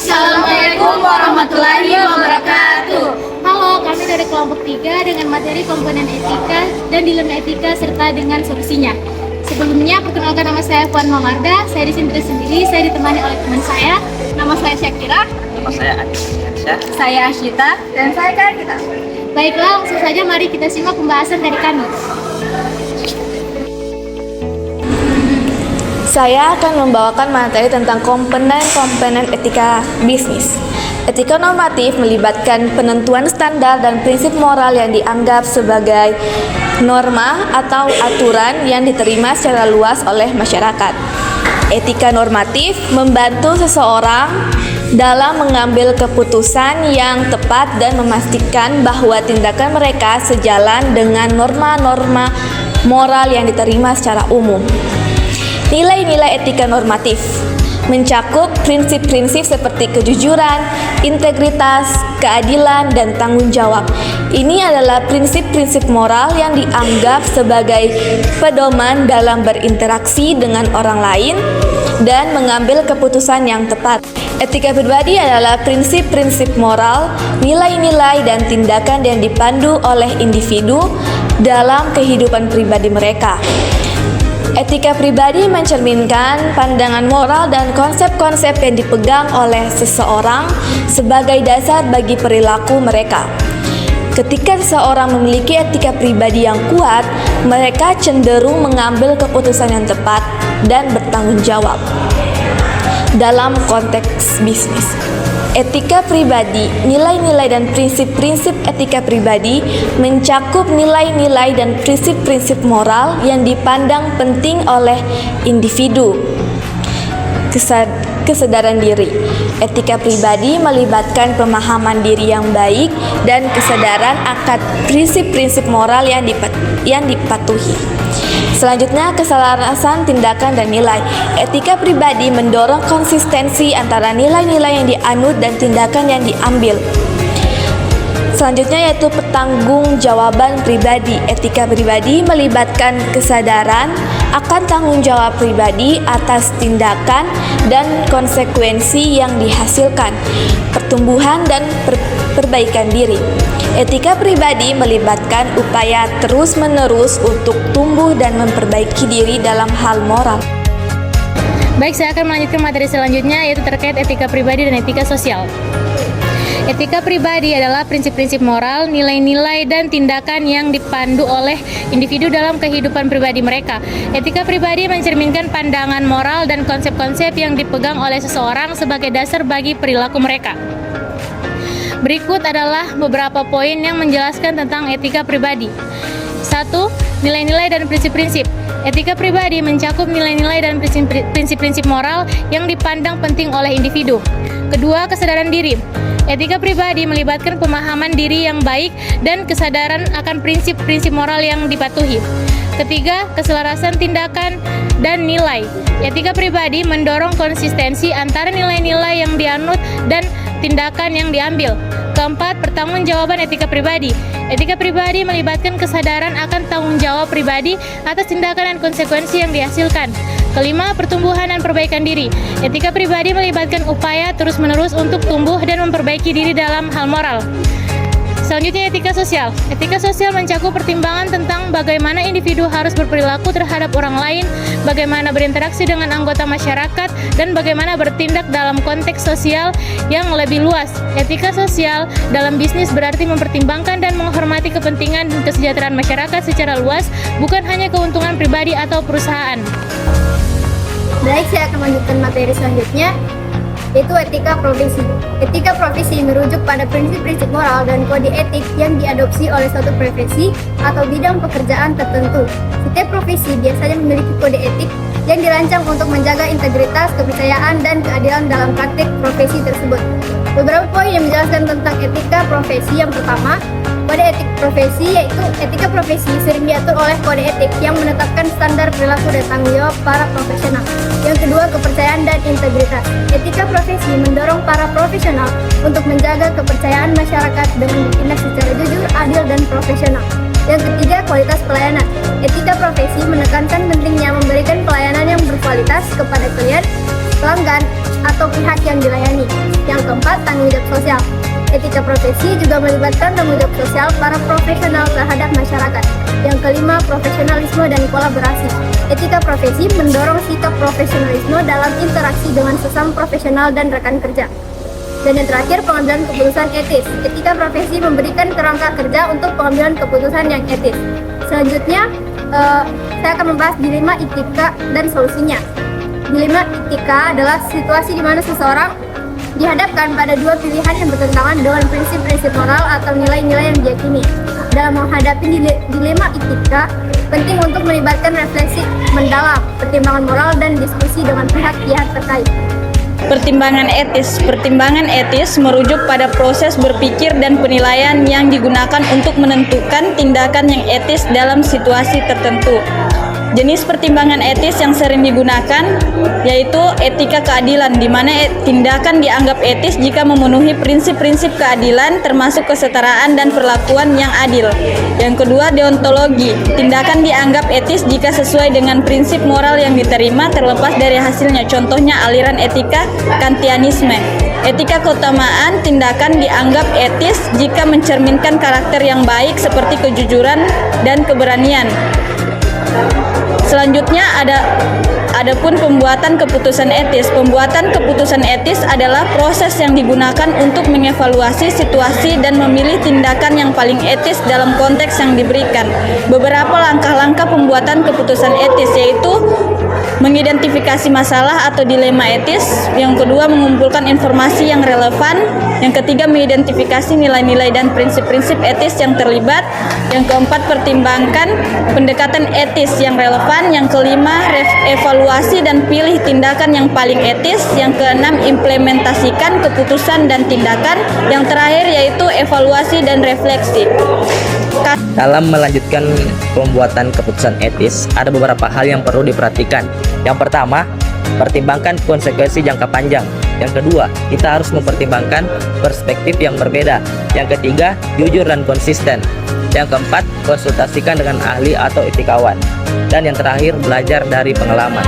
Assalamualaikum warahmatullahi wabarakatuh. Halo, kami dari kelompok 3 dengan materi komponen etika dan dilema etika serta dengan solusinya. Sebelumnya, perkenalkan nama saya Puan Mamarda. Saya di sini sendiri, saya ditemani oleh teman saya. Nama saya Syakira. Nama saya Adi. Saya Asyita dan saya Karita. Baiklah, langsung saja mari kita simak pembahasan dari kami. Saya akan membawakan materi tentang komponen etika bisnis. Etika normatif melibatkan penentuan standar dan prinsip moral yang dianggap sebagai norma atau aturan yang diterima secara luas oleh masyarakat. Etika normatif membantu seseorang dalam mengambil keputusan yang tepat dan memastikan bahwa tindakan mereka sejalan dengan norma-norma moral yang diterima secara umum. Nilai-nilai etika normatif mencakup prinsip-prinsip seperti kejujuran, integritas, keadilan, dan tanggung jawab. Ini adalah prinsip-prinsip moral yang dianggap sebagai pedoman dalam berinteraksi dengan orang lain dan mengambil keputusan yang tepat. Etika pribadi adalah prinsip-prinsip moral, nilai-nilai, dan tindakan yang dipandu oleh individu dalam kehidupan pribadi mereka. Etika pribadi mencerminkan pandangan moral dan konsep-konsep yang dipegang oleh seseorang sebagai dasar bagi perilaku mereka. Ketika seseorang memiliki etika pribadi yang kuat, mereka cenderung mengambil keputusan yang tepat dan bertanggung jawab dalam konteks bisnis. Etika pribadi, nilai-nilai dan prinsip-prinsip etika pribadi mencakup nilai-nilai dan prinsip-prinsip moral yang dipandang penting oleh individu. Kesadaran diri. Etika pribadi melibatkan pemahaman diri yang baik dan kesadaran akan prinsip-prinsip moral yang dipatuhi. Selanjutnya, keselarasan tindakan dan nilai. Etika pribadi mendorong konsistensi antara nilai-nilai yang dianut dan tindakan yang diambil. Selanjutnya yaitu pertanggungjawaban pribadi. Etika pribadi melibatkan kesadaran akan tanggung jawab pribadi atas tindakan dan konsekuensi yang dihasilkan, pertumbuhan dan perbaikan diri. Etika pribadi melibatkan upaya terus-menerus untuk tumbuh dan memperbaiki diri dalam hal moral. Baik, saya akan melanjutkan materi selanjutnya, yaitu terkait etika pribadi dan etika sosial. Etika pribadi adalah prinsip-prinsip moral, nilai-nilai, dan tindakan yang dipandu oleh individu dalam kehidupan pribadi mereka. Etika pribadi mencerminkan pandangan moral dan konsep-konsep yang dipegang oleh seseorang sebagai dasar bagi perilaku mereka. Berikut adalah beberapa poin yang menjelaskan tentang etika pribadi. 1. Nilai-nilai dan prinsip-prinsip. Etika pribadi mencakup nilai-nilai dan prinsip-prinsip moral yang dipandang penting oleh individu. Kedua, kesadaran diri. Etika pribadi melibatkan pemahaman diri yang baik dan kesadaran akan prinsip-prinsip moral yang dipatuhi. Ketiga, keselarasan tindakan dan nilai. Etika pribadi mendorong konsistensi antara nilai-nilai yang dianut dan tindakan yang diambil. Keempat, pertanggungjawaban etika pribadi. Etika pribadi melibatkan kesadaran akan tanggung jawab pribadi atas tindakan dan konsekuensi yang dihasilkan. Kelima, pertumbuhan dan perbaikan diri. Etika pribadi melibatkan upaya terus-menerus untuk tumbuh dan memperbaiki diri dalam hal moral. Selanjutnya, etika sosial. Etika sosial mencakup pertimbangan tentang bagaimana individu harus berperilaku terhadap orang lain, bagaimana berinteraksi dengan anggota masyarakat, dan bagaimana bertindak dalam konteks sosial yang lebih luas. Etika sosial dalam bisnis berarti mempertimbangkan dan menghormati kepentingan dan kesejahteraan masyarakat secara luas, bukan hanya keuntungan pribadi atau perusahaan. Baik, saya akan melanjutkan materi selanjutnya, yaitu etika profesi. Etika profesi merujuk pada prinsip-prinsip moral dan kode etik yang diadopsi oleh suatu profesi atau bidang pekerjaan tertentu. Setiap profesi biasanya memiliki kode etik yang dirancang untuk menjaga integritas, kepercayaan, dan keadilan dalam praktik profesi tersebut. Beberapa poin yang menjelaskan tentang etika profesi. Yang pertama, kode etik profesi, yaitu etika profesi sering diatur oleh kode etik yang menetapkan standar perilaku dan tanggung jawab para profesional. Yang kedua, kepercayaan dan integritas. Etika profesi mendorong para profesional untuk menjaga kepercayaan masyarakat dengan bertindak secara jujur, adil, dan profesional. Yang ketiga, kualitas pelayanan. Etika profesi menekankan pentingnya memberikan pelayanan yang berkualitas kepada klien, pelanggan, atau pihak yang dilayani. Yang keempat, tanggung jawab sosial. Etika profesi juga melibatkan tanggung jawab sosial para profesional terhadap masyarakat. Yang kelima, profesionalisme dan kolaborasi. Etika profesi mendorong sikap profesionalisme dalam interaksi dengan sesama profesional dan rekan kerja. Dan yang terakhir, pengambilan keputusan etis. Etika profesi memberikan kerangka kerja untuk pengambilan keputusan yang etis. Selanjutnya, saya akan membahas dilema etika dan solusinya. Dilema etika adalah situasi di mana seseorang dihadapkan pada dua pilihan yang bertentangan dengan prinsip-prinsip moral atau nilai-nilai yang diyakini. Dalam menghadapi dilema etika, penting untuk melibatkan refleksi mendalam, pertimbangan moral, dan diskusi dengan pihak-pihak terkait. Pertimbangan etis merujuk pada proses berpikir dan penilaian yang digunakan untuk menentukan tindakan yang etis dalam situasi tertentu. Jenis pertimbangan etis yang sering digunakan yaitu etika keadilan, di mana tindakan dianggap etis jika memenuhi prinsip-prinsip keadilan termasuk kesetaraan dan perlakuan yang adil. Yang kedua, deontologi. Tindakan dianggap etis jika sesuai dengan prinsip moral yang diterima terlepas dari hasilnya. Contohnya aliran etika Kantianisme. Etika keutamaan, tindakan dianggap etis jika mencerminkan karakter yang baik seperti kejujuran dan keberanian. Selanjutnya adapun pembuatan keputusan etis. Pembuatan keputusan etis adalah proses yang digunakan untuk mengevaluasi situasi dan memilih tindakan yang paling etis dalam konteks yang diberikan. Beberapa langkah-langkah pembuatan keputusan etis yaitu mengidentifikasi masalah atau dilema etis, yang kedua mengumpulkan informasi yang relevan, yang ketiga mengidentifikasi nilai-nilai dan prinsip-prinsip etis yang terlibat, yang keempat pertimbangkan pendekatan etis yang relevan, yang kelima evaluasi dan pilih tindakan yang paling etis, yang keenam implementasikan keputusan dan tindakan, yang terakhir yaitu evaluasi dan refleksi. Dalam melanjutkan pembuatan keputusan etis, ada beberapa hal yang perlu diperhatikan. Yang pertama, pertimbangkan konsekuensi jangka panjang. Yang kedua, kita harus mempertimbangkan perspektif yang berbeda. Yang ketiga, jujur dan konsisten. Yang keempat, konsultasikan dengan ahli atau etikawan. Dan yang terakhir, belajar dari pengalaman.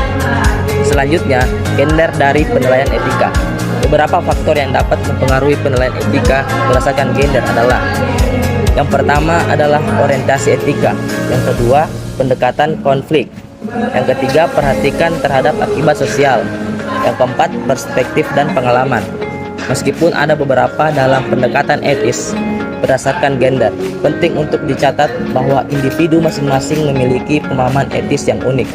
Selanjutnya, gender dari penilaian etika. Beberapa faktor yang dapat mempengaruhi penilaian etika berdasarkan gender adalah: yang pertama adalah orientasi etika, yang kedua pendekatan konflik, yang ketiga perhatikan terhadap akibat sosial, yang keempat perspektif dan pengalaman. Meskipun ada beberapa dalam pendekatan etis berdasarkan gender, penting untuk dicatat bahwa individu masing-masing memiliki pemahaman etis yang unik.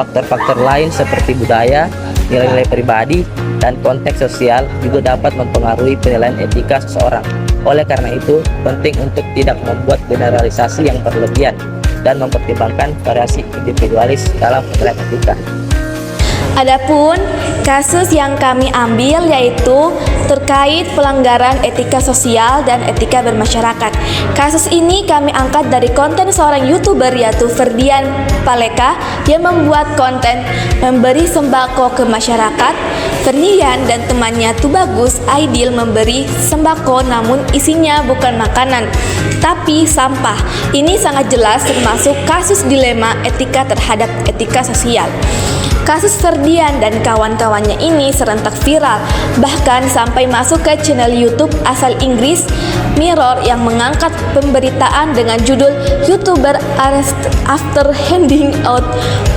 Faktor-faktor lain seperti budaya, nilai-nilai pribadi, dan konteks sosial juga dapat mempengaruhi penilaian etika seseorang. Oleh karena itu, penting untuk tidak membuat generalisasi yang berlebihan dan mempertimbangkan variasi individualis dalam penilaian etika. Adapun kasus yang kami ambil yaitu terkait pelanggaran etika sosial dan etika bermasyarakat. Kasus ini kami angkat dari konten seorang YouTuber yaitu Ferdian Paleka yang membuat konten memberi sembako ke masyarakat. Ferdian dan temannya Tubagus Aidil memberi sembako namun isinya bukan makanan tapi sampah. Ini sangat jelas termasuk kasus dilema etika terhadap etika sosial. Kasus Ferdian dan kawan-kawannya ini serentak viral, bahkan sampai masuk ke channel YouTube asal Inggris Mirror yang mengangkat pemberitaan dengan judul "YouTuber Arrested After Handing Out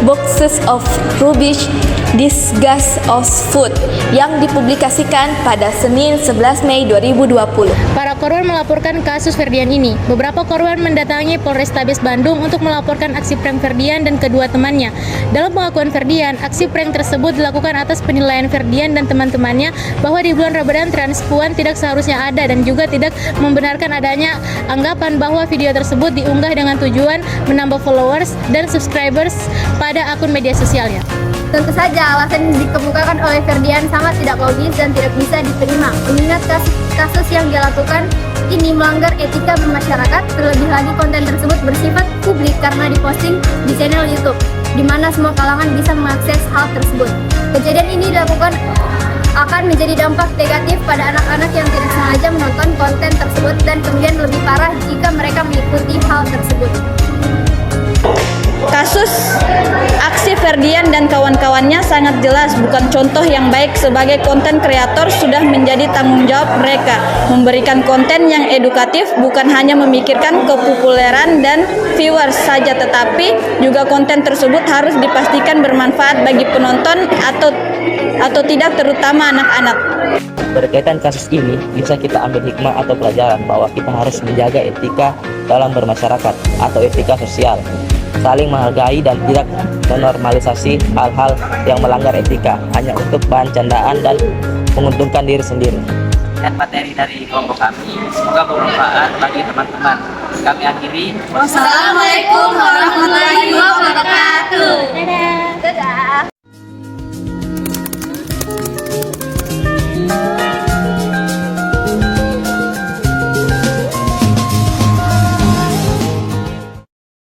Boxes of Rubbish Disgust of Food" yang dipublikasikan pada Senin 11 Mei 2020. Para korban melaporkan kasus Ferdian ini. Beberapa korban mendatangi Polrestabes Bandung untuk melaporkan aksi prank Ferdian dan kedua temannya. Dalam pengakuan Ferdian, aksi prank tersebut dilakukan atas penilaian Ferdian dan teman-temannya bahwa di bulan Ramadan transpuan tidak seharusnya ada dan juga tidak membenarkan adanya anggapan bahwa video tersebut diunggah dengan tujuan menambah followers dan subscribers pada akun media sosialnya. Tentu saja alasan yang dikemukakan oleh Ferdian sangat tidak logis dan tidak bisa diterima, mengingat kasus yang dia lakukan ini melanggar etika bermasyarakat. Terlebih lagi konten tersebut bersifat publik karena diposting di channel YouTube, di mana semua kalangan bisa mengakses hal tersebut. Kejadian ini dilakukan akan menjadi dampak negatif pada anak-anak yang tidak sengaja menonton konten tersebut dan kemudian lebih parah jika mereka mengikuti hal tersebut. Kasus aksi Ferdian dan kawan-kawannya sangat jelas bukan contoh yang baik. Sebagai konten kreator sudah menjadi tanggung jawab mereka memberikan konten yang edukatif, bukan hanya memikirkan kepopuleran dan viewers saja, tetapi juga konten tersebut harus dipastikan bermanfaat bagi penonton atau tidak, terutama anak-anak. Berkaitan kasus ini, bisa kita ambil hikmah atau pelajaran bahwa kita harus menjaga etika dalam bermasyarakat atau etika sosial, saling menghargai dan tidak menormalisasi hal-hal yang melanggar etika hanya untuk bahan candaan dan menguntungkan diri sendiri. Dan materi dari kelompok kami semoga bermanfaat bagi teman-teman. Kami akhiri. Wassalamualaikum warahmatullahi wabarakatuh. Dadah.